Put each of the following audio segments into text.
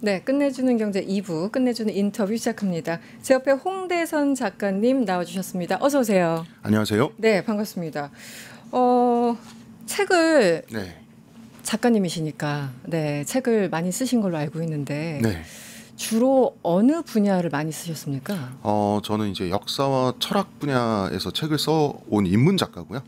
네, 끝내주는 경제 2부, 끝내주는 인터뷰 시작합니다. 제 옆에 홍대선 작가님 나와주셨습니다. 어서 오세요. 안녕하세요. 네, 반갑습니다. 책을 네. 작가님이시니까 네, 책을 많이 쓰신 걸로 알고 있는데 네. 주로 어느 분야를 많이 쓰셨습니까? 저는 이제 역사와 철학 분야에서 책을 써온 인문 작가고요.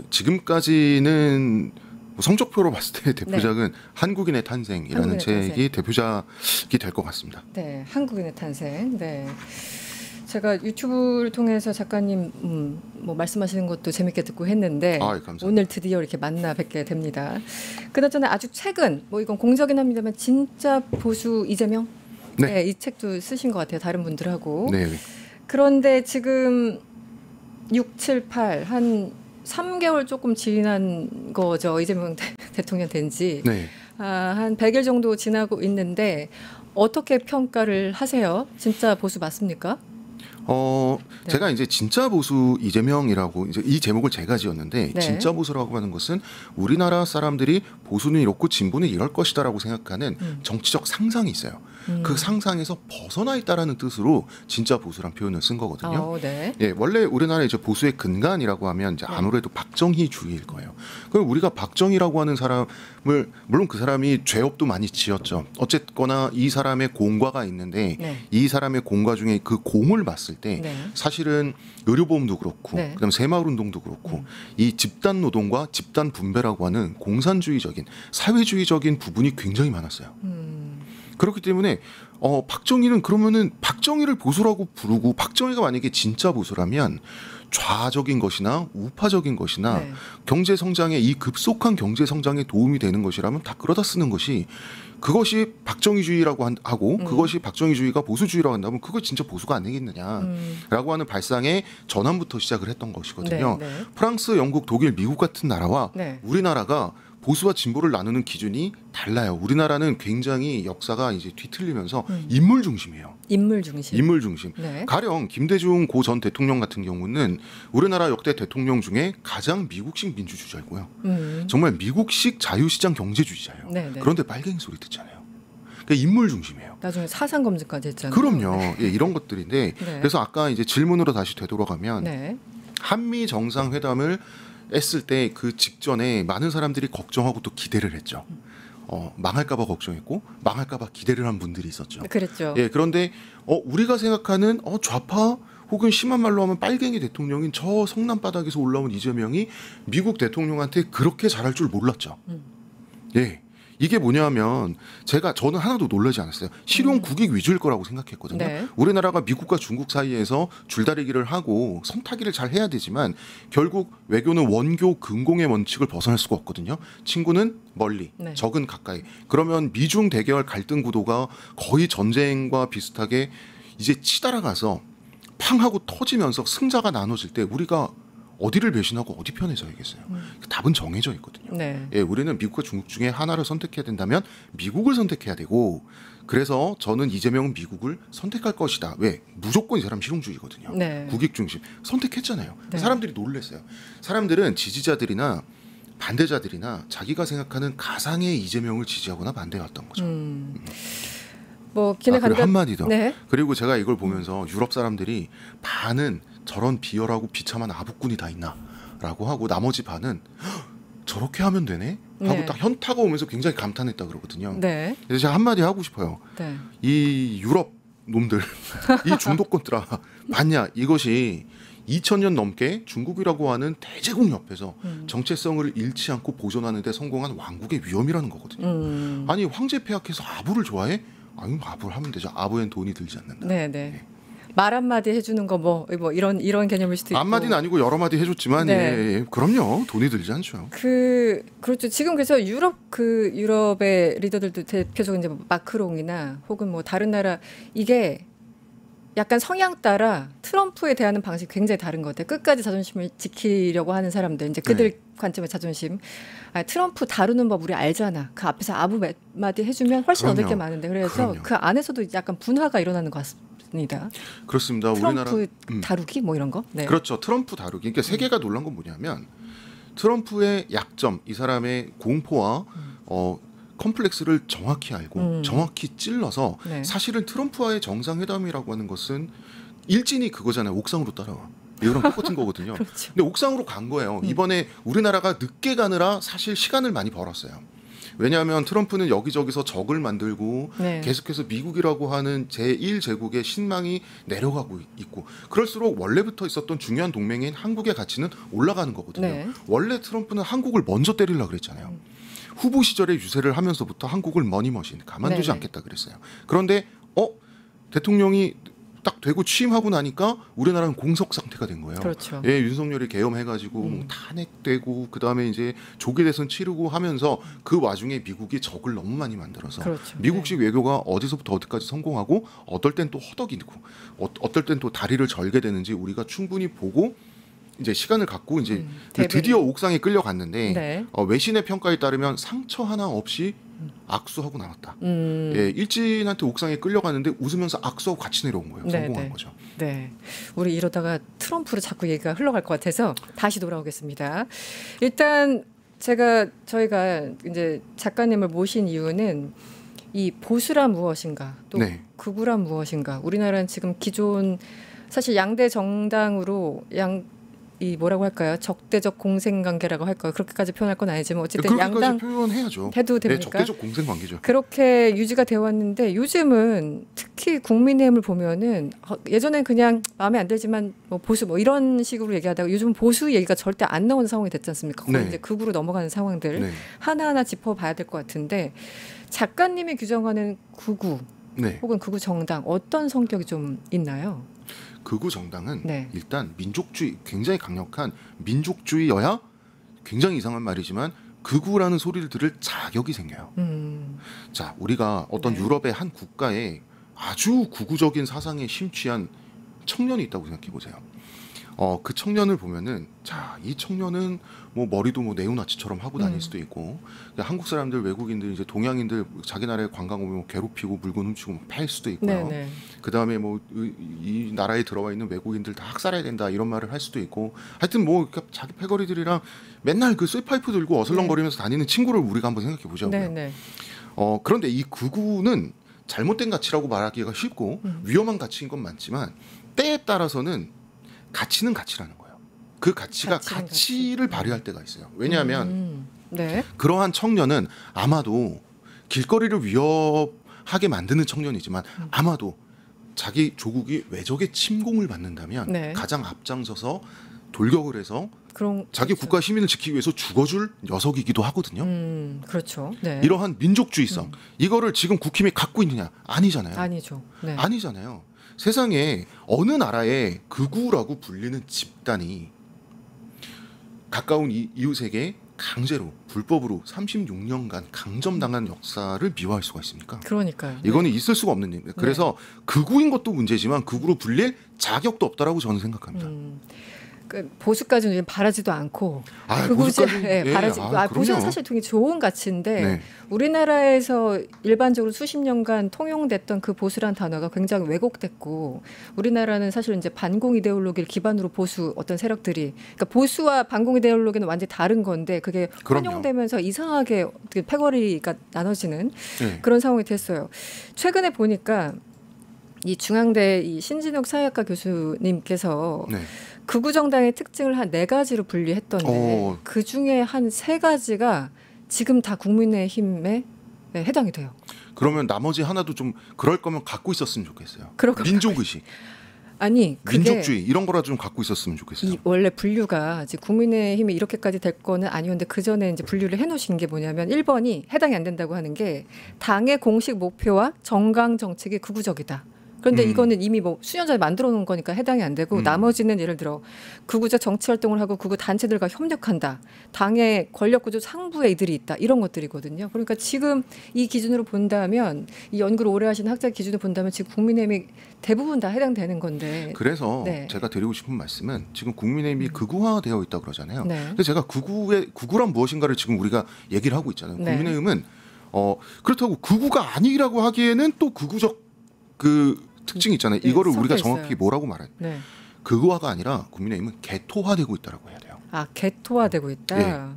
지금까지는 성적표로 봤을 때 대표작은 한국인의 탄생이라는 한국인의 책이 탄생. 대표작이 될 것 같습니다. 네, 한국인의 탄생. 네. 제가 유튜브를 통해서 작가님 뭐 말씀하시는 것도 재밌게 듣고 했는데 감사합니다. 오늘 드디어 이렇게 만나 뵙게 됩니다. 그나저나 아주 최근 뭐 이건 공적이긴 합니다만 진짜 보수 이재명 네. 네, 이 책도 쓰신 것 같아요. 다른 분들하고. 네. 그런데 지금 6, 7, 8 한 3개월 조금 지난 거죠. 이재명 대통령 된 지. 네. 한 100일 정도 지나고 있는데 어떻게 평가를 하세요? 진짜 보수 맞습니까? 네. 제가 이제 진짜 보수 이재명이라고 이제 이 제목을 제가 지었는데 네. 진짜 보수라고 하는 것은 우리나라 사람들이 보수는 이렇고 진보는 이럴 것이다라고 생각하는 정치적 상상이 있어요. 그 상상에서 벗어나 있다라는 뜻으로 진짜 보수란 표현을 쓴 거거든요. 네. 예, 원래 우리나라의 이제 보수의 근간이라고 하면 이제 아무래도 박정희주의일 거예요. 그럼 우리가 박정희라고 하는 사람을 물론 그 사람이 죄업도 많이 지었죠. 어쨌거나 이 사람의 공과가 있는데 네. 이 사람의 공과 중에 그 공을 봤을 때 네. 사실은 의료보험도 그렇고 네. 그다음 새마을운동도 그렇고 이 집단 노동과 집단 분배라고 하는 공산주의적인 사회주의적인 부분이 굉장히 많았어요. 그렇기 때문에 박정희는 그러면은 박정희를 보수라고 부르고 박정희가 만약에 진짜 보수라면 좌적인 것이나 우파적인 것이나 네. 경제 성장에 이 급속한 경제 성장에 도움이 되는 것이라면 다 끌어다 쓰는 것이 그것이 박정희주의라고 하고 그것이 박정희주의가 보수주의라고 한다면 그거 진짜 보수가 아니겠느냐라고 하는 발상의 전환부터 시작을 했던 것이거든요. 네, 네. 프랑스, 영국, 독일, 미국 같은 나라와 네. 우리나라가 보수와 진보를 나누는 기준이 달라요. 우리나라는 굉장히 역사가 이제 뒤틀리면서 인물 중심이에요. 인물 중심. 인물 중심. 네. 가령 김대중 고 전 대통령 같은 경우는 우리나라 역대 대통령 중에 가장 미국식 민주주의자이고요. 정말 미국식 자유시장 경제주의자예요. 네, 네. 그런데 빨갱이 소리 듣잖아요. 그러니까 인물 중심이에요. 나중에 사상 검증까지 했잖아요. 그럼요. 네. 예, 이런 것들인데 네. 그래서 아까 이제 질문으로 다시 되돌아가면 네. 한미 정상회담을 했을 때 그 직전에 많은 사람들이 걱정하고 또 기대를 했죠. 망할까봐 걱정했고 망할까봐 기대를 한 분들이 있었죠. 그랬죠. 예, 그런데 우리가 생각하는 좌파 혹은 심한 말로 하면 빨갱이 대통령인 저 성남 바닥에서 올라온 이재명이 미국 대통령한테 그렇게 잘할 줄 몰랐죠. 예. 이게 뭐냐면 저는 하나도 놀라지 않았어요. 실용 국익 위주일 거라고 생각했거든요. 네. 우리나라가 미국과 중국 사이에서 줄다리기를 하고 섬타기를 잘 해야 되지만 결국 외교는 원교 근공의 원칙을 벗어날 수가 없거든요. 친구는 멀리, 네. 적은 가까이. 그러면 미중 대결 갈등 구도가 거의 전쟁과 비슷하게 이제 치달아가서 팡하고 터지면서 승자가 나눠질 때 우리가 어디를 배신하고 어디 편에 서야겠어요. 그 답은 정해져 있거든요. 네. 예, 우리는 미국과 중국 중에 하나를 선택해야 된다면 미국을 선택해야 되고 그래서 저는 이재명은 미국을 선택할 것이다. 왜? 무조건 이 사람 실용주의거든요. 네. 국익 중심. 선택했잖아요. 네. 사람들이 놀랐어요. 사람들은 지지자들이나 반대자들이나 자기가 생각하는 가상의 이재명을 지지하거나 반대해왔던 거죠. 뭐 기내 그리고 간다. 한마디 더. 네. 그리고 제가 이걸 보면서 유럽 사람들이 반은 저런 비열하고 비참한 아부꾼이 다 있나라고 하고 나머지 반은 저렇게 하면 되네 하고 네. 딱 현타가 오면서 굉장히 감탄했다 그러거든요. 네. 그래서 제가 한마디 하고 싶어요. 네. 이 유럽 놈들, 이 중도권들아 봤냐? 이것이 2000년 넘게 중국이라고 하는 대제국 옆에서 정체성을 잃지 않고 보존하는 데 성공한 왕국의 위험이라는 거거든요. 아니 황제 폐하께서 아부를 좋아해? 아니 아부를 하면 되죠. 아부엔 돈이 들지 않는다. 네, 네. 말 한마디 해주는 거 뭐 이런 개념일 수도 있고. 한마디는 아니고 여러 마디 해줬지만 네. 예, 그럼요. 돈이 들지 않죠. 그렇죠. 지금 그래서 유럽의 리더들도 대표적인 이제 마크롱이나 혹은 뭐 다른 나라 이게 약간 성향 따라 트럼프에 대하는 방식이 굉장히 다른 것 같아요. 끝까지 자존심을 지키려고 하는 사람들 이제 그들 관점의 자존심. 트럼프 다루는 법 우리 알잖아. 그 앞에서 아부 몇 마디 해주면 훨씬 얻을 게 많은데 그래서 그럼요. 그 안에서도 약간 분화가 일어나는 것 같습니다. 그렇습니다. 트럼프 우리나라 다루기 뭐 이런 거. 네. 그렇죠. 트럼프 다루기. 그러니까 세계가 놀란 건 뭐냐면 트럼프의 약점, 이 사람의 공포와 컴플렉스를 정확히 알고 정확히 찔러서 네. 사실은 트럼프와의 정상회담이라고 하는 것은 일진이 그거잖아요. 옥상으로 따라와. 이거랑 똑같은 거거든요. 그렇죠. 근데 옥상으로 간 거예요. 이번에 우리나라가 늦게 가느라 사실 시간을 많이 벌었어요. 왜냐하면 트럼프는 여기저기서 적을 만들고 네. 계속해서 미국이라고 하는 제1제국의 신망이 내려가고 있고 그럴수록 원래부터 있었던 중요한 동맹인 한국의 가치는 올라가는 거거든요. 네. 원래 트럼프는 한국을 먼저 때리려고 그랬잖아요. 후보 시절에 유세를 하면서부터 한국을 머니머신 가만두지 네네. 않겠다 그랬어요. 그런데 대통령이 딱 되고 취임하고 나니까 우리나라는 공석 상태가 된 거예요. 그렇죠. 예, 윤석열이 계엄해가지고 뭐 탄핵되고 그 다음에 이제 조기 대선 치르고 하면서 그 와중에 미국이 적을 너무 많이 만들어서 그렇죠. 미국식 외교가 어디서부터 어디까지 성공하고 어떨 땐 또 허덕이고 어떨 땐 또 다리를 절게 되는지 우리가 충분히 보고 이제 시간을 갖고 이제 드디어 옥상에 끌려갔는데 네. 외신의 평가에 따르면 상처 하나 없이 악수하고 나왔다. 예, 일진한테 옥상에 끌려갔는데 웃으면서 악수하고 같이 내려온 거예요. 네, 성공한 네. 거죠. 네. 우리 이러다가 트럼프로 자꾸 얘기가 흘러갈 것 같아서 다시 돌아오겠습니다. 일단 저희가 이제 작가님을 모신 이유는 이 보수란 무엇인가, 또 네. 극우란 무엇인가. 우리나라는 지금 기존 사실 양대 정당으로 이 뭐라고 할까요? 적대적 공생 관계라고 할까요? 그렇게까지 표현할 건 아니지만 어쨌든 그렇게까지 양당 표현해야죠. 해도 네, 됩니까? 적대적 공생 관계죠. 그렇게 유지가 되어 왔는데 요즘은 특히 국민의힘을 보면은 예전엔 그냥 마음에 안 들지만 뭐 보수 뭐 이런 식으로 얘기하다가 요즘은 보수 얘기가 절대 안 나오는 상황이 됐지 않습니까? 거의 네. 이제 극으로 넘어가는 상황들 네. 하나하나 짚어봐야 될 것 같은데 작가님이 규정하는 극우 네. 혹은 극우 정당 어떤 성격이 좀 있나요? 극우 정당은 네. 일단 민족주의 굉장히 강력한 민족주의여야 굉장히 이상한 말이지만 극우라는 소리를 들을 자격이 생겨요. 자, 우리가 어떤 네. 유럽의 한 국가에 아주 극우적인 사상에 심취한 청년이 있다고 생각해 보세요. 그 청년을 보면은 자, 이 청년은 뭐 머리도 뭐 네오나치처럼 하고 다닐 수도 있고 한국 사람들, 외국인들, 이제 동양인들 자기 나라에 관광 오면 뭐 괴롭히고 물건 훔치고 뭐 팰 수도 있고요. 네네. 그 다음에 뭐 이 나라에 들어와 있는 외국인들 다 학살해야 된다 이런 말을 할 수도 있고 하여튼 뭐 자기 패거리들이랑 맨날 그 쇠파이프 들고 어슬렁거리면서 다니는 친구를 우리가 한번 생각해 보자고요. 네네. 그런데 이 극우는 잘못된 가치라고 말하기가 쉽고 위험한 가치인 건 맞지만 때에 따라서는 가치는 가치라는 거예요. 그 가치가 가치를 발휘할 때가 있어요. 왜냐하면 네. 그러한 청년은 아마도 길거리를 위협하게 만드는 청년이지만 아마도 자기 조국이 외적의 침공을 받는다면 네. 가장 앞장서서 돌격을 해서 자기 그렇죠. 국가 시민을 지키기 위해서 죽어줄 녀석이기도 하거든요. 그렇죠. 네. 이러한 민족주의성 이거를 지금 국힘이 갖고 있느냐? 아니잖아요. 아니죠. 네. 아니잖아요. 세상에 어느 나라에 극우라고 불리는 집단이 가까운 이웃에게 강제로 불법으로 36년간 강점당한 역사를 미화할 수가 있습니까? 그러니까요. 이거는 있을 수가 없는 일입니다. 그래서 극우인 것도 문제지만 극우로 불릴 자격도 없다라고 저는 생각합니다. 그 보수까지는 바라지도 않고 보수까지 바라지. 보수는 사실 되게 좋은 가치인데 네. 우리나라에서 일반적으로 수십 년간 통용됐던 그 보수란 단어가 굉장히 왜곡됐고 우리나라는 사실 이제 반공 이데올로기를 기반으로 보수 어떤 세력들이 그러니까 보수와 반공 이데올로기는 완전히 다른 건데 그게 혼용되면서 이상하게 어떻게 패거리가 나눠지는 그런 상황이 됐어요. 최근에 보니까 이 중앙대 이 신진욱 사회학과 교수님께서 극우 정당의 특징을 한 4가지로 분리했던데 그 중에 한 3가지가 지금 다 국민의힘에 해당이 돼요. 그러면 나머지 하나도 좀 그럴 거면 갖고 있었으면 좋겠어요. 민족의식. 아니 그게 민족주의 이런 거라도 좀 갖고 있었으면 좋겠어요. 이 원래 분류가 이제 국민의힘이 이렇게까지 될 거는 아니었는데 그 전에 이제 분류를 해놓으신 게 뭐냐면 1번이 해당이 안 된다고 하는 게 당의 공식 목표와 정강 정책이 극우적이다. 그런데 이거는 이미 뭐 수년 전에 만들어 놓은 거니까 해당이 안 되고 나머지는 예를 들어 극우적 정치 활동을 하고 극우 단체들과 협력한다. 당의 권력 구조 상부에 이들이 있다. 이런 것들이거든요. 그러니까 지금 이 기준으로 본다면 이 연구를 오래 하신 학자 기준으로 본다면 지금 국민의힘이 대부분 다 해당되는 건데. 그래서 제가 드리고 싶은 말씀은 지금 국민의힘이 극우화되어 있다 그러잖아요. 근데 제가 극우란 무엇인가를 지금 우리가 얘기를 하고 있잖아요. 국민의힘은 그렇다고 극우가 아니라고 하기에는 또 극우적 그 특징이 있잖아요. 이거를 우리가 정확히 뭐라고 말해요? 극우화가 아니라 국민의힘은 개토화되고 있다라고 해야 돼요. 개토화되고 있다.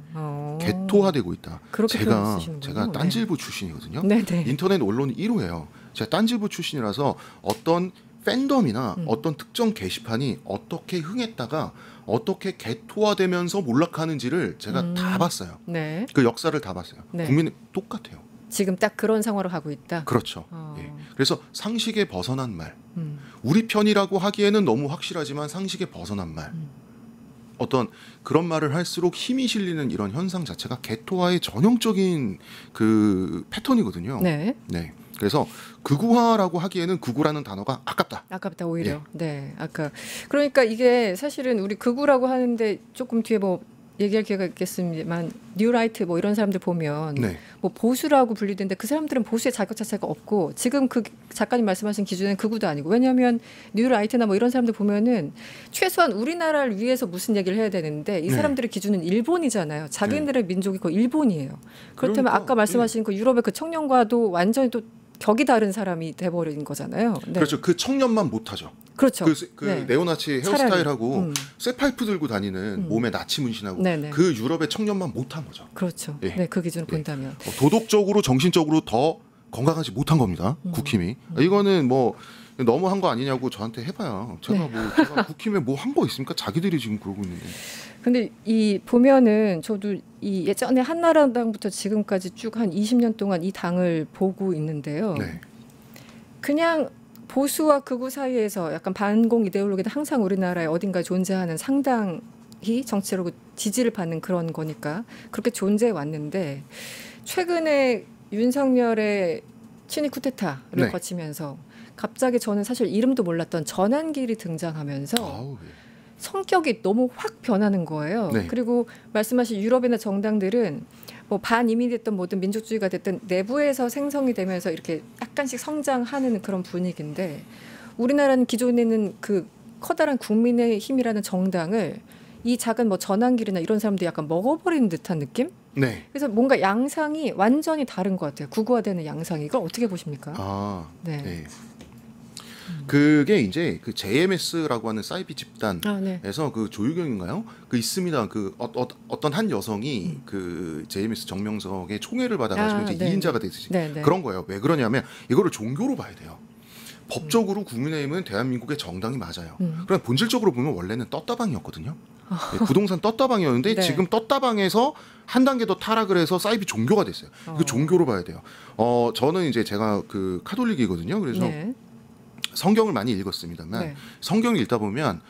개토화되고 있다. 그렇게 제가 쓰시는군요. 딴지일보 출신이거든요. 네네. 인터넷 언론 1호예요. 제가 딴지일보 출신이라서 어떤 팬덤이나 어떤 특정 게시판이 어떻게 흥했다가 어떻게 개토화되면서 몰락하는지를 제가 다 봤어요. 네. 그 역사를 다 봤어요. 네. 국민은 똑같아요. 지금 딱 그런 상황으로 가고 있다. 그렇죠. 어. 예. 그래서 상식에 벗어난 말, 우리 편이라고 하기에는 너무 확실하지만 상식에 벗어난 말, 어떤 그런 말을 할수록 힘이 실리는 이런 현상 자체가 개토화의 전형적인 그 패턴이거든요. 네. 네. 그래서 극우화라고 하기에는 극우라는 단어가 아깝다. 아깝다 오히려. 네. 아까 그러니까 이게 사실은 우리 극우라고 하는데 조금 뒤에 뭐 얘기할 기회가 있겠습니다만 뉴라이트 뭐 이런 사람들 보면 네. 뭐 보수라고 분리되는데 그 사람들은 보수의 자격 자체가 없고 지금 그 작가님 말씀하신 기준은 극우도 아니고 왜냐하면 뉴라이트나 뭐 이런 사람들 보면은 최소한 우리나라를 위해서 무슨 얘기를 해야 되는데 이 네. 사람들의 기준은 일본이잖아요. 자기네들의 민족이 거의 일본이에요. 그렇다면 그러니까, 아까 말씀하신 그 유럽의 그 청년과도 완전히 또 격이 다른 사람이 돼버린 거잖아요. 네. 그렇죠. 그 청년만 못하죠. 그렇죠. 그 네. 네오나치 차라리. 헤어스타일하고 쇠파이프 들고 다니는 몸에 나치 문신하고 네네. 그 유럽의 청년만 못한 거죠. 그렇죠. 예. 네, 그 기준을 예. 본다면. 도덕적으로 정신적으로 더 건강하지 못한 겁니다. 국힘이. 이거는 뭐 너무 한 거 아니냐고 저한테 해봐요. 제가 제가 국힘에 뭐 한 거 있습니까? 자기들이 지금 그러고 있는데. 근데 이 보면은 저도 이 예전에 한나라당부터 지금까지 쭉 한 20년 동안 이 당을 보고 있는데요. 네. 그냥 보수와 극우 사이에서 약간 반공 이데올로기는 항상 우리나라에 어딘가에 존재하는 상당히 정치적으로 지지를 받는 그런 거니까 그렇게 존재해 왔는데 최근에 윤석열의 친위 쿠데타를 네. 거치면서 갑자기 저는 사실 이름도 몰랐던 전환길이 등장하면서 아우, 예. 성격이 너무 확 변하는 거예요. 네. 그리고 말씀하신 유럽이나 정당들은 뭐 반이민이 됐든 뭐든 민족주의가 됐든 내부에서 생성이 되면서 이렇게 약간씩 성장하는 그런 분위기인데 우리나라는 기존에는 그 커다란 국민의 힘이라는 정당을 이 작은 뭐 전환길이나 이런 사람들이 약간 먹어버리는 듯한 느낌? 네. 그래서 뭔가 양상이 완전히 다른 것 같아요. 국어화되는 양상이. 이걸 어떻게 보십니까? 아, 네. 네. 그게 이제 그 JMS라고 하는 사이비 집단에서 아, 네. 그 조유경인가요? 그 있습니다. 그 어떤 한 여성이 그 JMS 정명석의 총애를 받아가지고 이제 네. 2인자가 됐지. 네, 네. 그런 거예요. 왜 그러냐면 이거를 종교로 봐야 돼요. 법적으로 국민의힘은 대한민국의 정당이 맞아요. 그럼 본질적으로 보면 원래는 떴다방이었거든요. 네, 부동산 떴다방이었는데 네. 지금 떴다방에서 한 단계 더 타락을 해서 사이비 종교가 됐어요. 이거 종교로 봐야 돼요. 저는 이제 제가 그 카톨릭이거든요. 그래서 네. 성경을 많이 읽었습니다만 네. 성경을 읽다 보면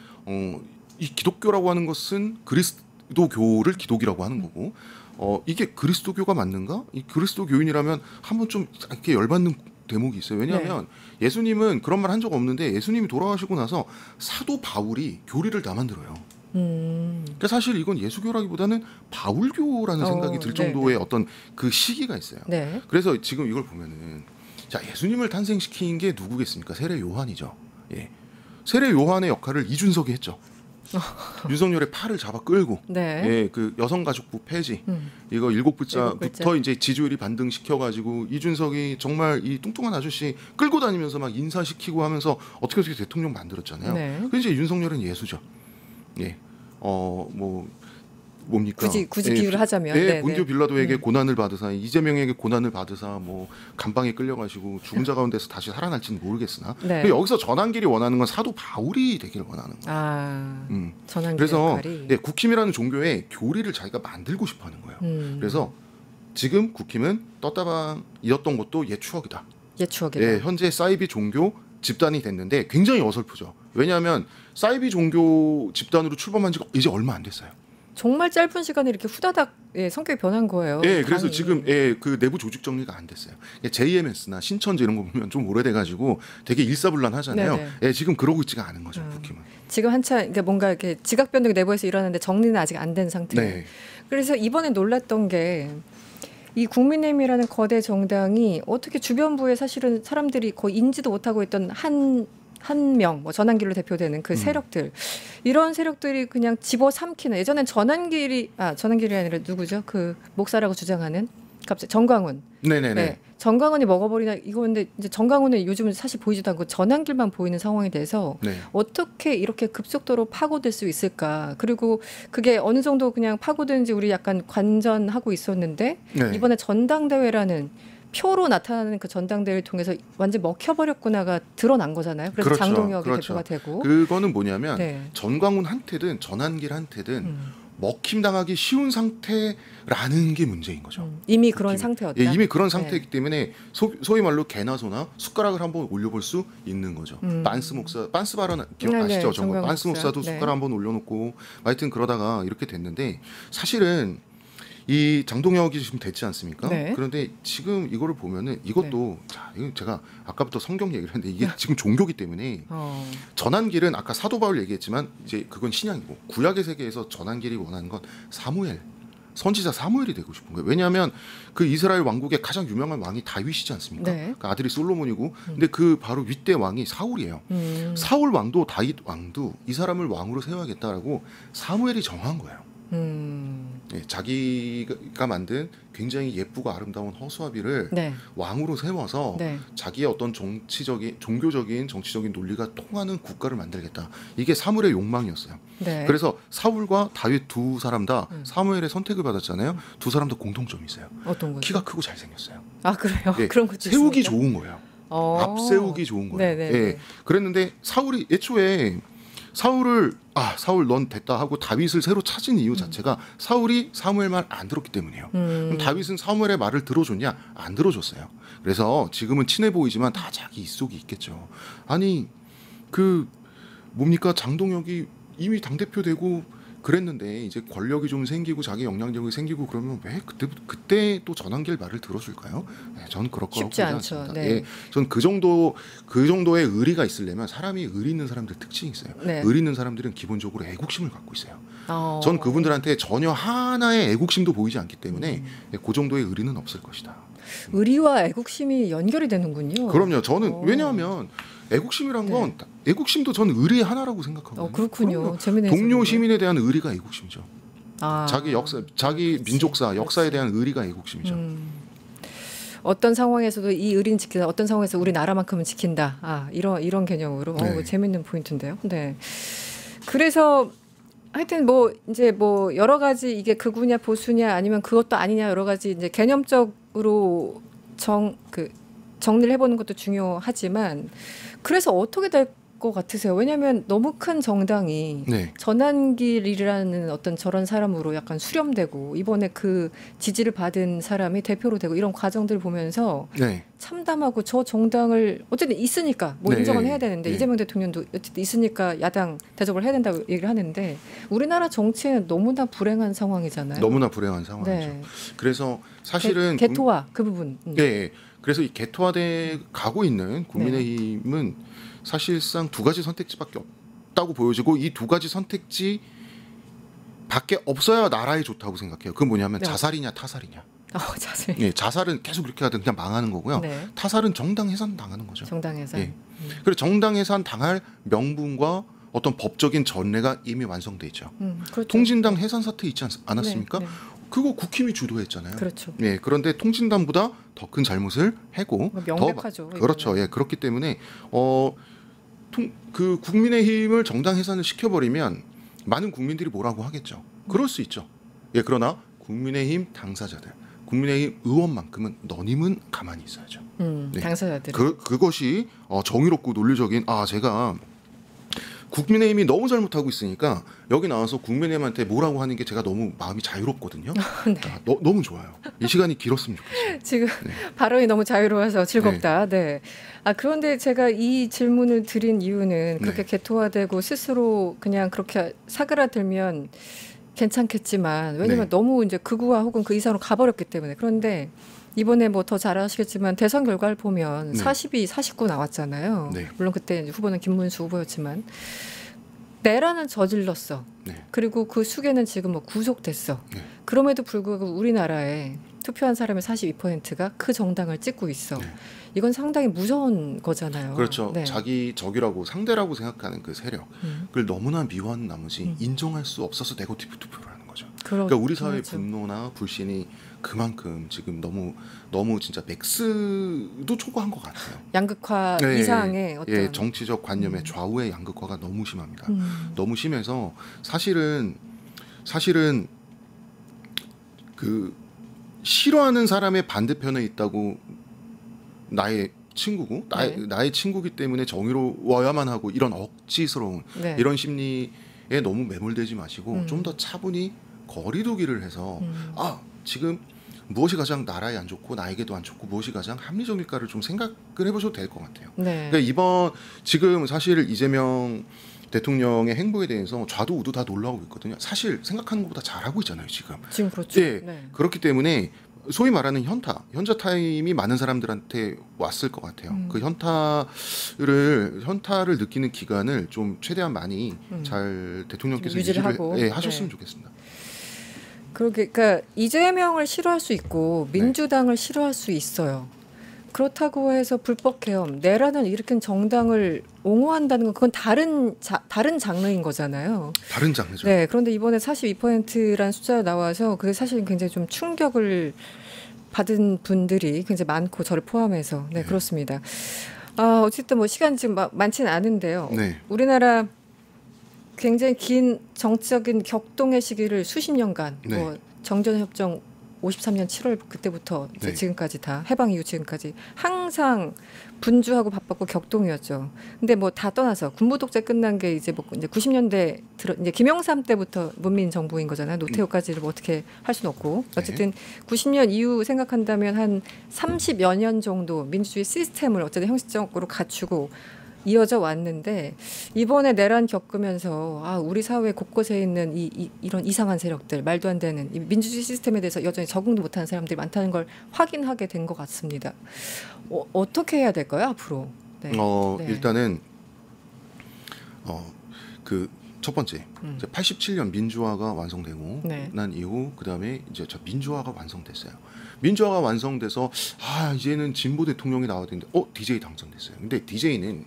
이 기독교라고 하는 것은 그리스도교를 기독이라고 하는 거고 이게 그리스도교가 맞는가? 이 그리스도교인이라면 한번 좀 이렇게 열받는 대목이 있어요. 왜냐하면 예수님은 그런 말 한 적 없는데 예수님이 돌아가시고 나서 사도 바울이 교리를 다 만들어요. 그러니까 사실 이건 예수교라기보다는 바울교라는 생각이 들 정도의 어떤 그 시기가 있어요. 네. 그래서 지금 이걸 보면은 자 예수님을 탄생시킨 게 누구겠습니까? 세례 요한이죠. 예, 세례 요한의 역할을 이준석이 했죠. 윤석열의 팔을 잡아 끌고, 네. 예, 그 여성가족부 폐지 이거 일곱 글자부터 이제 지지율이 반등시켜가지고 이준석이 정말 이 뚱뚱한 아저씨 끌고 다니면서 막 인사시키고 하면서 어떻게 대통령 만들었잖아요. 네. 그 이제 윤석열은 예수죠. 예, 뭐 뭡니까? 굳이 비유를 하자면 네, 본디오 빌라도에게 고난을 받으사 이재명에게 고난을 받으사 뭐 감방에 끌려가시고 죽은 자 가운데서 다시 살아날지는 모르겠으나 네. 여기서 전환길이 원하는 건 사도 바울이 되기를 원하는 거예요. 아, 전환길 그래서 역할이. 네, 국힘이라는 종교의 교리를 자기가 만들고 싶어하는 거예요. 그래서 지금 국힘은 떴다방이었던 것도 옛 추억이다. 옛 추억이다. 네, 현재 사이비 종교 집단이 됐는데 굉장히 어설프죠. 왜냐하면 사이비 종교 집단으로 출범한 지가 이제 얼마 안 됐어요. 정말 짧은 시간에 이렇게 후다닥 성격이 변한 거예요. 예, 그래서 당이. 지금 그 내부 조직 정리가 안 됐어요. JMS나 신천지 이런 거 보면 좀 오래돼가지고 되게 일사불란하잖아요. 네네. 예, 지금 그러고 있지가 않은 거죠, 국힘은. 지금 한참 그러니까 뭔가 이렇게 지각 변동이 내부에서 일어나는데 정리는 아직 안 된 상태예요. 네. 그래서 이번에 놀랐던 게 이 국민의힘이라는 거대 정당이 어떻게 주변부에 사실은 사람들이 거의 인지도 못하고 있던 한 명, 뭐 전환길로 대표되는 그 세력들, 이런 세력들이 그냥 집어삼키는. 예전엔 전환길이 아니라 누구죠? 그 목사라고 주장하는 갑자기 정광훈. 네네네. 네, 정강훈이 먹어버리나 이거 근데 이제 정강훈은 요즘은 사실 보이지도 않고 전환길만 보이는 상황이 돼서 네. 어떻게 이렇게 급속도로 파고들 수 있을까? 그리고 그게 어느 정도 그냥 파고드는지 우리 약간 관전하고 있었는데 네. 이번에 전당대회라는 표로 나타나는 그 전당대회를 통해서 완전 먹혀버렸구나가 드러난 거잖아요. 그래서 그렇죠. 장동혁이 그렇죠. 대표가 되고. 그거는 뭐냐면 네. 전광훈한테든 전환길한테든 먹힘당하기 쉬운 상태라는 게 문제인 거죠. 이미 그런 느낌이. 상태였다. 예, 이미 그런 네. 상태이기 때문에 소위 말로 개나 소나 숟가락을 한번 올려볼 수 있는 거죠. 빤스 목사, 빤스 발언 기억나시죠? 네, 정말 빤스 목사. 목사도 네. 숟가락 한번 올려놓고 하여튼 그러다가 이렇게 됐는데 사실은 이 장동혁이 지금 됐지 않습니까? 네. 그런데 지금 이거를 보면은 이것도 자, 이거 제가 아까부터 성경 얘기를 했는데 이게 지금 종교기 때문에 전환길은 아까 사도 바울 얘기했지만 이제 그건 신약이고 구약의 세계에서 전환길이 원하는 건 사무엘 선지자 사무엘이 되고 싶은 거예요. 왜냐하면 그 이스라엘 왕국의 가장 유명한 왕이 다윗이지 않습니까? 네. 그 아들이 솔로몬이고 근데 그 바로 윗대 왕이 사울이에요. 사울 왕도 다윗 왕도 이 사람을 왕으로 세워야겠다라고 사무엘이 정한 거예요. 네, 자기가 만든 굉장히 예쁘고 아름다운 허수아비를 네. 왕으로 세워서 네. 자기의 어떤 종교적인 정치적인 논리가 통하는 국가를 만들겠다. 이게 사무엘의 욕망이었어요. 네. 그래서 사울과 다윗 두 사람 다 사무엘의 선택을 받았잖아요. 두 사람 다 공통점이 있어요. 어떤 거죠? 키가 크고 잘생겼어요. 아 그래요? 예, 그런 것도 세우기 있습니까? 좋은 거예요. 앞세우기 좋은 거예요. 네네. 예, 그랬는데 사울이 애초에 사울 넌 됐다 하고 다윗을 새로 찾은 이유 자체가 사울이 사무엘 말 안 들었기 때문이에요. 그럼 다윗은 사무엘의 말을 들어줬냐? 안 들어줬어요. 그래서 지금은 친해 보이지만 다 자기 입속이 있겠죠. 아니 그 뭡니까 장동혁이 이미 당대표 되고 그랬는데 이제 권력이 좀 생기고 자기 영향력이 생기고 그러면 왜 그때 또 전환길 말을 들어줄까요? 네, 저는 그럴 거라고 쉽지 보지 않죠. 않습니다. 네. 예, 전 그 정도의 의리가 있으려면 사람이 의리 있는 사람들 특징이 있어요. 네. 의리 있는 사람들은 기본적으로 애국심을 갖고 있어요. 어. 전 그분들한테 전혀 하나의 애국심도 보이지 않기 때문에 그 정도의 의리는 없을 것이다. 의리와 애국심이 연결이 되는군요. 그럼요. 저는 왜냐하면 애국심이란 건 애국심도 전 의리의 하나라고 생각하거든요. 그렇군요. 그럼요. 재미있는 동료 해석이네요. 시민에 대한 의리가 애국심이죠. 아. 자기 역사, 자기 그렇지. 민족사, 역사에 그렇지. 대한 의리가 애국심이죠. 어떤 상황에서도 이 의리는 지킨다. 어떤 상황에서 우리 나라만큼은 지킨다. 아 이런 개념으로 네. 재밌는 포인트인데요. 네. 그래서 하여튼 뭐 이제 뭐 여러 가지 이게 극우냐 보수냐 아니면 그것도 아니냐 여러 가지 이제 개념적으로 정리를 해보는 것도 중요하지만 그래서 어떻게 될 것 같으세요? 왜냐하면 너무 큰 정당이 네. 전환길이라는 어떤 저런 사람으로 약간 수렴되고 이번에 그 지지를 받은 사람이 대표로 되고 이런 과정들을 보면서 네. 참담하고 저 정당을 어쨌든 있으니까 뭐 네. 인정은 해야 되는데 네. 이재명 대통령도 어쨌든 있으니까 야당 대접을 해야 된다고 얘기를 하는데 우리나라 정치는 너무나 불행한 상황이잖아요. 너무나 불행한 상황이죠. 네. 그래서 사실은 개토화 그 부분. 네. 그래서 이 개토화돼 가고 있는 국민의힘은 사실상 두 가지 선택지밖에 없다고 보여지고 이 두 가지 선택지 밖에 없어야 나라에 좋다고 생각해요. 그건 뭐냐면 네. 자살이냐 타살이냐. 자세히. 예, 자살은 계속 이렇게 하든 그냥 망하는 거고요. 네. 타살은 정당 해산 당하는 거죠. 정당에서. 예. 그리고 정당 해산 당할 명분과 어떤 법적인 전례가 이미 완성돼 있죠. 그렇죠. 통진당 해산 사태 있지 않았습니까? 네, 네. 그거 국힘이 주도했잖아요. 그렇죠. 예, 그런데 통진당보다 더 큰 잘못을 해고 명백하죠. 그렇죠. 예, 그렇기 때문에 그 국민의힘을 정당 해산을 시켜버리면 많은 국민들이 뭐라고 하겠죠. 그럴 수 있죠. 예, 그러나 국민의힘 당사자들, 국민의힘 의원만큼은 너님은 가만히 있어야죠. 네. 당사자들. 그것이 정의롭고 논리적인 제가 국민의힘이 너무 잘못하고 있으니까 여기 나와서 국민의힘한테 뭐라고 하는 게 제가 너무 마음이 자유롭거든요. 네. 너무 좋아요. 이 시간이 길었으면 좋겠어요. 지금 발언이 너무 자유로워서 즐겁다. 네. 그런데 제가 이 질문을 드린 이유는 그렇게 개토화되고 스스로 그냥 그렇게 사그라들면 괜찮겠지만 왜냐면 너무 이제 극우화 혹은 그 이상으로 가버렸기 때문에 그런데 이번에 뭐 더 잘 아시겠지만 대선 결과를 보면 42, 49 나왔잖아요. 네. 물론 그때 이제 후보는 김문수 후보였지만 내란은 저질렀어. 네. 그리고 그 수계는 지금 뭐 구속됐어. 네. 그럼에도 불구하고 우리나라에 투표한 사람의 42%가 그 정당을 찍고 있어. 네. 이건 상당히 무서운 거잖아요. 그렇죠. 네. 자기 적이라고 상대라고 생각하는 그 세력을 너무나 미워한 나머지 인정할 수 없어서 네거티브 투표를 하는 거죠. 그러니까 우리 사회의 그렇죠. 분노나 불신이 그만큼 지금 너무 진짜 맥스도 초과한 것 같아요. 양극화 네, 이상의 어떤 예, 정치적 관념의 좌우의 양극화가 너무 심합니다. 음. 너무 심해서 사실은 그 싫어하는 사람의 반대편에 있다고 나의 친구고 나의 친구기 때문에 정의로워야만 하고 이런 억지스러운 네. 이런 심리에 너무 매몰되지 마시고 좀 더 차분히 거리두기를 해서 지금 무엇이 가장 나라에 안 좋고 나에게도 안 좋고 무엇이 가장 합리적일까를 좀 생각을 해보셔도 될 것 같아요. 네. 그러니까 지금 사실 이재명 대통령의 행보에 대해서 좌도 우도 다 놀라고 있거든요. 사실 생각하는 것보다 잘하고 있잖아요, 지금. 지금 그렇죠. 네, 네. 그렇기 때문에 소위 말하는 현타 타임이 많은 사람들한테 왔을 것 같아요. 그 현타를 느끼는 기간을 좀 최대한 많이 잘 대통령께서 유지를 하고. 하셨으면 좋겠습니다. 그러니까 이재명을 싫어할 수 있고 민주당을 싫어할 수 있어요. 그렇다고 해서 불법 개헌, 내란을 일으킨 정당을 옹호한다는 건 그건 다른 장르인 거잖아요. 다른 장르죠. 네, 그런데 이번에 42%라는 숫자가 나와서 그게 사실 굉장히 좀 충격을 받은 분들이 굉장히 많고 저를 포함해서 네, 그렇습니다. 어쨌든 뭐 시간 지금 많지는 않은데요. 네. 우리나라 굉장히 긴 정치적인 격동의 시기를 수십 년간 뭐 정전협정 53년 7월 그때부터 이제 네. 지금까지 다 해방 이후 지금까지 항상 분주하고 바빴고 격동이었죠. 근데 뭐 다 떠나서 군부 독재 끝난 게 이제 90년대 이제 김영삼 때부터 문민 정부인 거잖아요. 노태우까지를 뭐 어떻게 할 수는 없고 어쨌든 90년 이후 생각한다면 한 30여 년 정도 민주주의 시스템을 어쨌든 형식적으로 갖추고 이어져 왔는데 이번에 내란 겪으면서 우리 사회 곳곳에 있는 이런 이상한 세력들, 말도 안 되는 이 민주주의 시스템에 대해서 여전히 적응도 못하는 사람들이 많다는 걸 확인하게 된 것 같습니다. 어떻게 해야 될까요, 앞으로? 네. 일단은 그 첫 번째 이제 87년 민주화가 완성되고 난 이후 그다음에 이제 민주화가 완성됐어요. 민주화가 완성돼서 이제는 진보 대통령이 나와야 되는데 DJ 당선됐어요. 근데 DJ는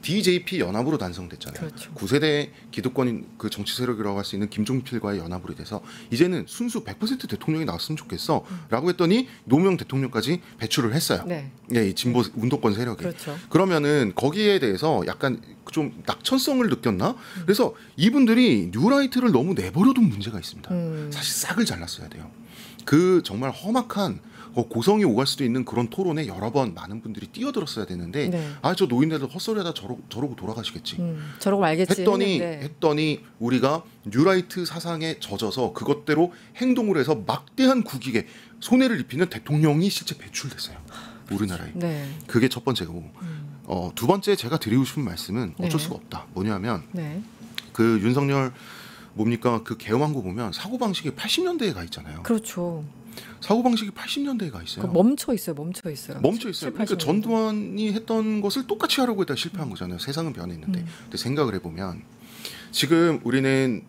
DJP 연합으로 단성됐잖아요. 그렇죠. 9세대 기득권 그 정치 세력이라고 할 수 있는 김종필과의 연합으로 돼서 이제는 순수 100% 대통령이 나왔으면 좋겠어 라고 했더니 노무현 대통령까지 배출을 했어요. 네. 이 진보 운동권 세력이. 그렇죠. 그러면은 거기에 대해서 약간 좀 낙천성을 느꼈나? 그래서 이분들이 뉴라이트를 너무 내버려둔 문제가 있습니다. 사실 싹을 잘랐어야 돼요. 그 정말 험악한 고성이 오갈 수도 있는 그런 토론에 여러 번 많은 분들이 뛰어들었어야 되는데 저 노인네들 헛소리하다 저러고 돌아가시겠지. 저러고 말겠지 했더니 우리가 뉴라이트 사상에 젖어서 그것대로 행동을 해서 막대한 국익에 손해를 입히는 대통령이 실제 배출됐어요. 우리나라에. 네. 그게 첫 번째고 두 번째 제가 드리고 싶은 말씀은 어쩔 수가 없다. 뭐냐면 그 윤석열 뭡니까 그 개엄한 거 보면 사고방식이 80년대에 가 있잖아요. 그렇죠. 사고방식이 80년대에 가 있어요. 멈춰 있어요. 그러니까 전두환이 했던 것을 똑같이 하려고 했다 실패한 거잖아요. 세상은 변했는데. 근데 생각을 해보면 지금 우리는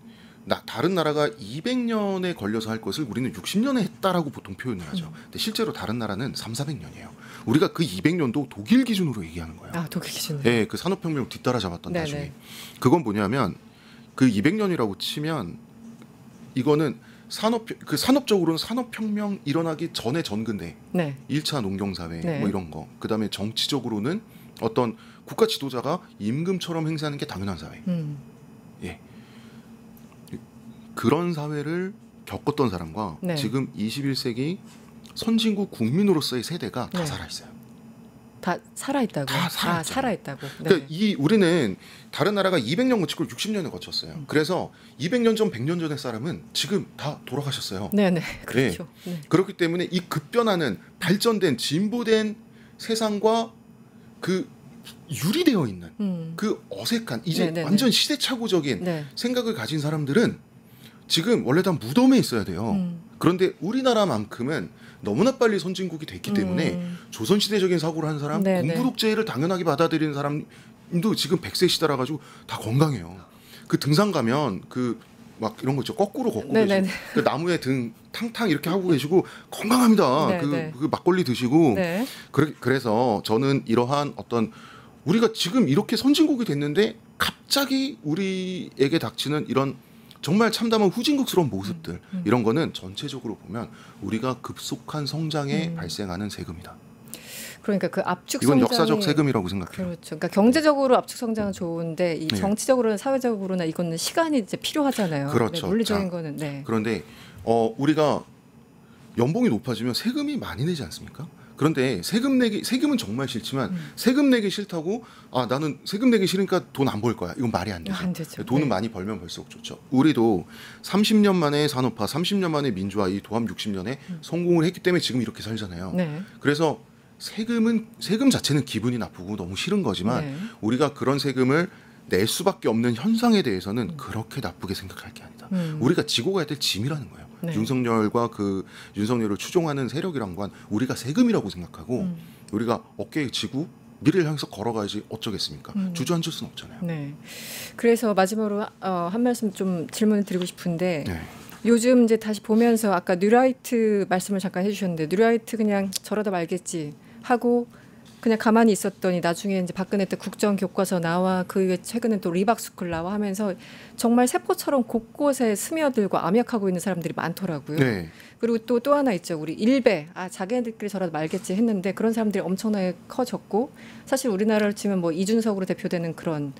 다른 나라가 200년에 걸려서 할 것을 우리는 60년에 했다라고 보통 표현을 하죠. 근데 실제로 다른 나라는 300~400년이에요. 우리가 그 200년도 독일 기준으로 얘기하는 거예요. 독일 기준으로. 네, 그 산업혁명 뒤따라잡았던 나중에. 그건 뭐냐면 그 200년이라고 치면 이거는 산업적으로는 산업혁명 일어나기 전에 전근대 1차 농경사회 뭐 이런 거 그다음에 정치적으로는 어떤 국가 지도자가 임금처럼 행세하는 게 당연한 사회 그런 사회를 겪었던 사람과 지금 21세기 선진국 국민으로서의 세대가 다 살아있어요. 다 살아있다고. 다 살아있다고. 그러니까 우리는 다른 나라가 200년 거치고 60년을 거쳤어요. 그래서 200년 전, 100년 전의 사람은 지금 다 돌아가셨어요. 네네. 그렇죠. 그렇기 때문에 이 급변하는 발전된 진보된 세상과 그 유리되어 있는 그 어색한 이제 완전 시대착오적인 생각을 가진 사람들은 지금 원래 다 무덤에 있어야 돼요. 그런데 우리나라만큼은 너무나 빨리 선진국이 됐기 때문에 조선시대적인 사고를 한 사람, 군부독재를 당연하게 받아들이는 사람도 지금 100세 시대라 가지고 다 건강해요. 그 등산 가면 그 막 이런 거 있죠. 거꾸로 걷고 계시고 그 나무에 등 탕탕 이렇게 하고 계시고 건강합니다. 그 막걸리 드시고 그래서 저는 이러한 어떤 우리가 지금 이렇게 선진국이 됐는데 갑자기 우리에게 닥치는 이런 정말 참담한 후진국스러운 모습들 이런 거는 전체적으로 보면 우리가 급속한 성장에 발생하는 세금이다. 그러니까 그 압축 이건 성장이 역사적 세금이라고 생각해요. 그렇죠. 그러니까 경제적으로 압축 성장은 좋은데 이 네. 정치적으로나 사회적으로나 이거는 시간이 이제 필요하잖아요. 그렇죠. 네, 논리적인 자, 거는 네. 그런데 우리가 연봉이 높아지면 세금이 많이 내지 않습니까? 그런데 세금은 정말 싫지만 세금 내기 싫다고 나는 세금 내기 싫으니까 돈 안 벌 거야. 이건 말이 안 되죠. 안 되죠. 돈은 네. 많이 벌면 벌수록 좋죠. 우리도 30년 만에 산업화, 30년 만에 민주화, 이 도합 60년에 성공을 했기 때문에 지금 이렇게 살잖아요. 네. 그래서 세금 자체는 기분이 나쁘고 너무 싫은 거지만 네. 우리가 그런 세금을 낼 수밖에 없는 현상에 대해서는 그렇게 나쁘게 생각할 게 아니다. 우리가 지고 가야 될 짐이라는 거예요. 네. 윤석열과 그 윤석열을 추종하는 세력이란 건 우리가 세금이라고 생각하고 우리가 어깨에 지고 미래를 향해서 걸어가야지 어쩌겠습니까? 주저앉을 수는 없잖아요. 네. 그래서 마지막으로 한 말씀 좀 질문을 드리고 싶은데 네. 요즘 이제 다시 보면서 아까 뉴라이트 말씀을 잠깐 해주셨는데 뉴라이트 그냥 저러다 말겠지 하고 그냥 가만히 있었더니 나중에 이제 박근혜 때 국정교과서 나와 그 최근에 또 리박스쿨 나와 하면서 정말 세포처럼 곳곳에 스며들고 암약하고 있는 사람들이 많더라고요. 네. 그리고 또 하나 있죠. 우리 일베 자기네들끼리 저러다 말겠지 했는데 그런 사람들이 엄청나게 커졌고 사실 우리나라를 치면 뭐 이준석으로 대표되는 그런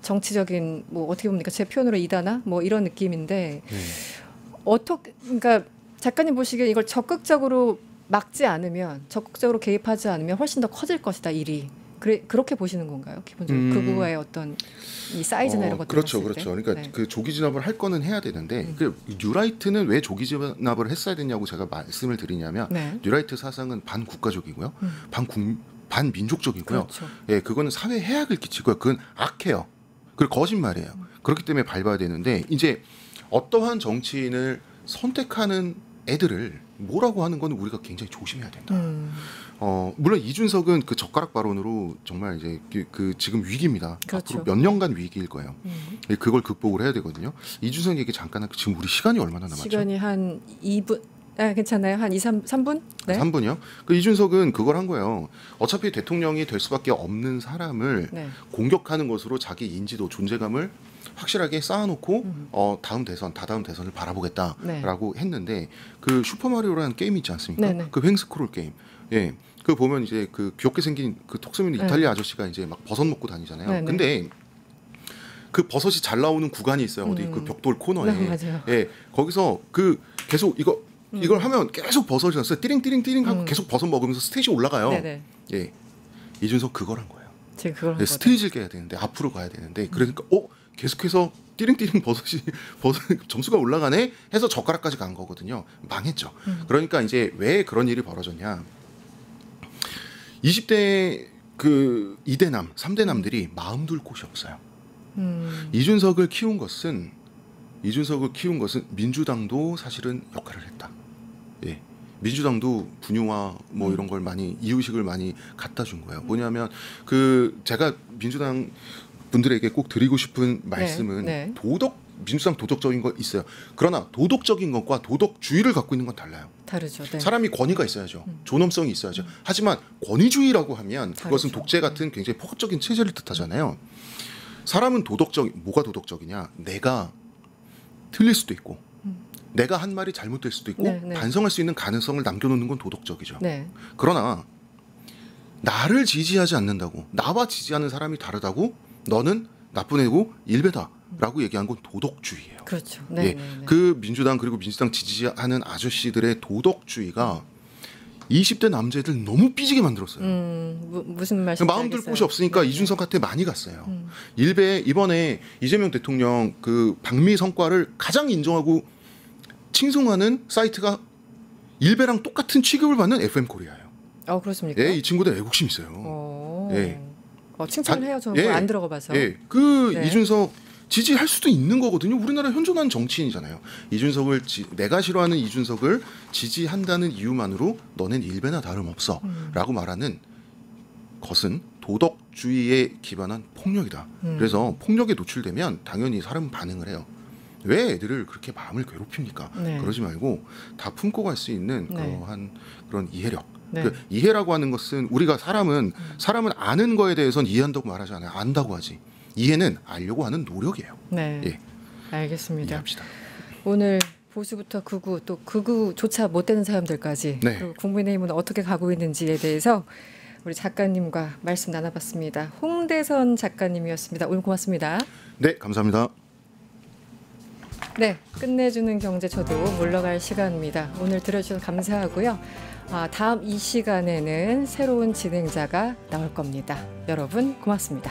정치적인 뭐 어떻게 봅니까? 제 표현으로 이다나 뭐 이런 느낌인데 네. 그러니까 작가님 보시기에 이걸 적극적으로 막지 않으면 적극적으로 개입하지 않으면 훨씬 더 커질 것이다 일이. 그렇게 보시는 건가요? 기본적으로 그거의 어떤 이 사이즈나 이런 것들 그렇죠, 봤을 때? 그렇죠. 그러니까 네. 그 조기 진압을 할 거는 해야 되는데 그 뉴라이트는 왜 조기 진압을 했어야 되냐고 제가 말씀을 드리냐면 네. 뉴라이트 사상은 반국가적이고요, 반민족적이고요. 그렇죠. 예, 그거는 사회 해악을 끼치고요. 그건 악해요. 그리고 거짓말이에요. 그렇기 때문에 밟아야 되는데 이제 어떠한 정치인을 선택하는 애들을 뭐라고 하는 건 우리가 굉장히 조심해야 된다. 물론 이준석은 그 젓가락 발언으로 정말 이제 그 지금 위기입니다. 그렇죠. 앞으로 몇 년간 위기일 거예요. 그걸 극복을 해야 되거든요. 이준석 얘기 잠깐 할게요. 지금 우리 시간이 얼마나 남았죠? 시간이 한 2분 괜찮아요. 한 3분? 네. 3분이요? 그 이준석은 그걸 한 거예요. 어차피 대통령이 될 수밖에 없는 사람을 네. 공격하는 것으로 자기 인지도, 존재감을 확실하게 쌓아놓고 다음 대선, 다다음 대선을 바라보겠다라고 했는데 그 슈퍼마리오라는 게임 있지 않습니까? 네네. 그 횡스크롤 게임. 예. 그 보면 이제 그 귀엽게 생긴 그 톡 쏘는 이탈리아 아저씨가 이제 막 버섯 먹고 다니잖아요. 네네. 근데 그 버섯이 잘 나오는 구간이 있어요. 어디 그 벽돌 코너에. 네, 맞아요. 예. 거기서 그 계속 이걸 하면 계속 버섯이 났어요. 띠링띠링띠링 하고 계속 버섯 먹으면서 스테이지 올라가요. 네네. 예. 이준석 그걸 한 거예요. 제가 그걸 한 네, 거죠. 스테이지를 깨야 되는데 앞으로 가야 되는데 그러니까 계속해서 띠링띠링 버섯 점수가 올라가네 해서 젓가락까지 간 거거든요. 망했죠. 그러니까 이제 왜 그런 일이 벌어졌냐? 20대 그 2대남, 3대남들이 마음 둘 곳이 없어요. 이준석을 키운 것은 민주당도 사실은 역할을 했다. 예. 민주당도 분유와 뭐 이런 걸 많이 이유식을 많이 갖다 준 거예요. 뭐냐면 그 제가 민주당 분들에게 꼭 드리고 싶은 말씀은 네. 민주당 도덕적인 거 있어요. 그러나 도덕적인 것과 도덕주의를 갖고 있는 건 달라요. 다르죠. 네. 사람이 권위가 있어야죠. 존엄성이 있어야죠. 하지만 권위주의라고 하면 그것은 다르죠. 독재 같은 굉장히 포괄적인 체제를 뜻하잖아요. 사람은 뭐가 도덕적이냐? 내가 틀릴 수도 있고 내가 한 말이 잘못될 수도 있고 네. 반성할 수 있는 가능성을 남겨놓는 건 도덕적이죠. 네. 그러나 나를 지지하지 않는다고, 나와 지지하는 사람이 다르다고 너는 나쁜 애고 일배다라고 얘기한 건 도덕주의예요. 그렇죠. 예, 네. 네. 그 민주당 그리고 민주당 지지하는 아저씨들의 도덕주의가 20대 남자애들 너무 삐지게 만들었어요. 무슨 말씀인지 마음 둘 알겠어요. 곳이 없으니까 네. 이준석한테 많이 갔어요. 일베 이번에 이재명 대통령 그 방미 성과를 가장 인정하고 칭송하는 사이트가 일베랑 똑같은 취급을 받는 FM 코리아예요. 그렇습니까? 예, 이 친구들 애국심 있어요. 예. 칭찬을 해요. 저는 안 들어가 봐서. 예, 네. 이준석 지지할 수도 있는 거거든요. 우리나라 현존하는 정치인이잖아요. 내가 싫어하는 이준석을 지지한다는 이유만으로 너는 일배나 다름없어라고 말하는 것은 도덕주의에 기반한 폭력이다. 그래서 폭력에 노출되면 당연히 사람은 반응을 해요. 왜 애들을 그렇게 마음을 괴롭힙니까? 네. 그러지 말고 다 품고 갈 수 있는 네. 그러한 그런 이해력. 네. 그 이해라고 하는 것은 우리가 사람은 아는 거에 대해서는 이해한다고 말하지 않아요. 안다고 하지. 이해는 알려고 하는 노력이에요. 네. 예. 알겠습니다. 이해합시다. 오늘 보수부터 극우 또 극우조차 못 되는 사람들까지 네. 그리고 국민의힘은 어떻게 가고 있는지에 대해서 우리 작가님과 말씀 나눠봤습니다. 홍대선 작가님이었습니다. 오늘 고맙습니다. 네, 감사합니다. 네, 끝내주는 경제 저도 물러갈 시간입니다. 오늘 들어주셔서 감사하고요. 다음 이 시간에는 새로운 진행자가 나올 겁니다. 여러분 고맙습니다.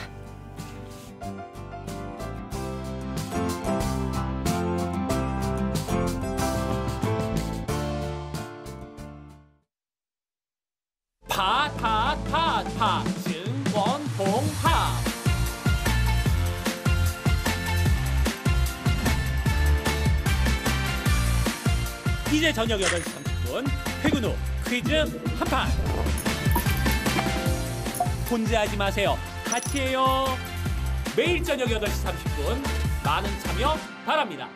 파파파파 증권홍합 이제 저녁 8시 30분 퇴근 후 퀴즈 한판 혼자 하지 마세요. 같이 해요. 매일 저녁 8시 30분 많은 참여 바랍니다.